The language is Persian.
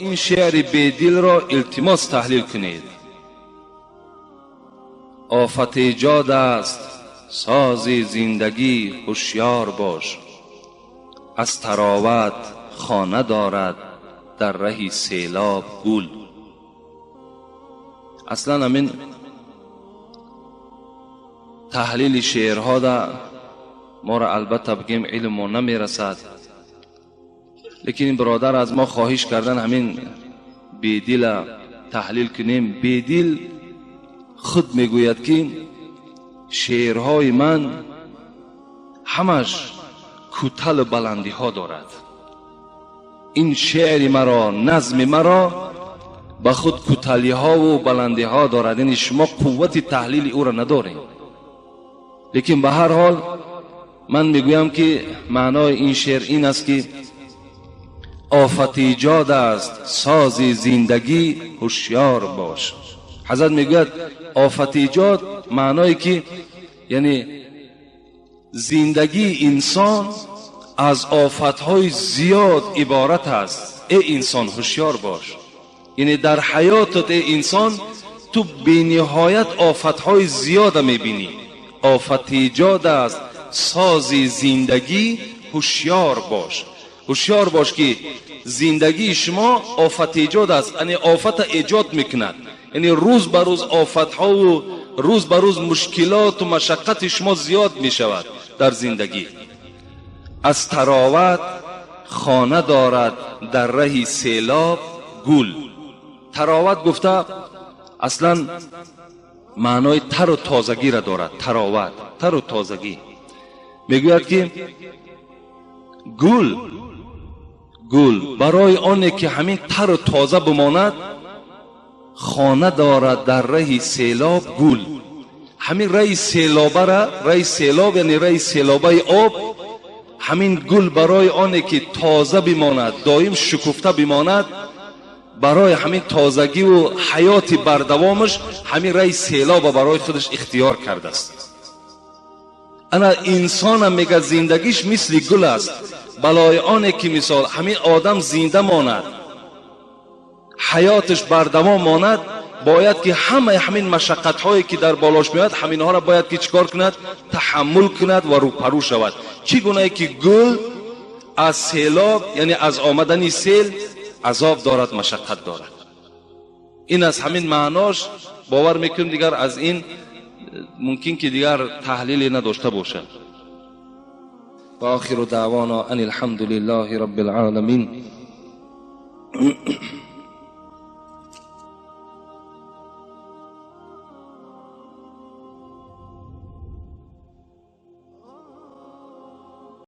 این شعر بیدل را التماس تحلیل کنید. آفت ایجاد است ساز زندگی، هوشیار باش. از طراوت خانه دارد در ره سیلاب گل. اصلا همین تحلیل شعرها دا ما را البته بگیم علم ما نمیرسد، لیکن این برادر از ما خواهش کردن همین بیدل تحلیل کنیم. بیدل خود میگوید که شعرهای من همش کوتاه بلندی ها دارد. این شعر مرا، نظم مرا با خود کوتاهی ها و بلندی ها دارد. یعنی شما قوت تحلیل او را ندارید. لیکن به هر حال من میگویم که معنای این شعر این است که آفت ایجاد است ساز زندگی، هوشیار باش. حضرت میگوید آفت ایجاد معنایی که یعنی زندگی انسان از آفتهای زیاد عبارت است. ای انسان هوشیار باش. یعنی در حیاتت ای انسان تو بی نهایت آفتهای زیاد میبینی. آفت ایجاد است ساز زندگی، هوشیار باش. هوشیار باش که زندگی شما آفت ایجاد است، یعنی آفت ایجاد میکند. یعنی روز به روز آفت ها و روز به روز مشکلات و مشقت شما زیاد می شود در زندگی. از طراوت خانه دارد در ره سیلاب گل. طراوت گفته اصلا معنای تر و تازگی را دارد. طراوت تر و تازگی. میگوید که گل برای آنه که همین تر و تازه بماند خانه دارد در ره سیلاب گل. همین ره سیلابه را، ره سیلاب یعنی ره سیلابه آب، همین گل برای آنه که تازه بماند، دائم شکفته بماند، برای همین تازگی و حیات بردوامش همین ره سیلاب برای خودش اختیار کرده است. انا انسان هم میگه زندگیش مثل گل است. بلای آنه که مثال همین آدم زنده ماند، حیاتش بردوام ماند، باید که همین مشقت هایی که در بالاش میاد همین ها را باید که چیکار کند؟ تحمل کند و روپرو شود. چگونه که گل از سیلاب یعنی از آمدن سیل عذاب دارد، مشقت دارد. این از همین معناش باور میکنم دیگر از این ممکن که دیگر تحلیلی نداشته باشد. و آخر دعوانا ان الحمد لله رب العالمین.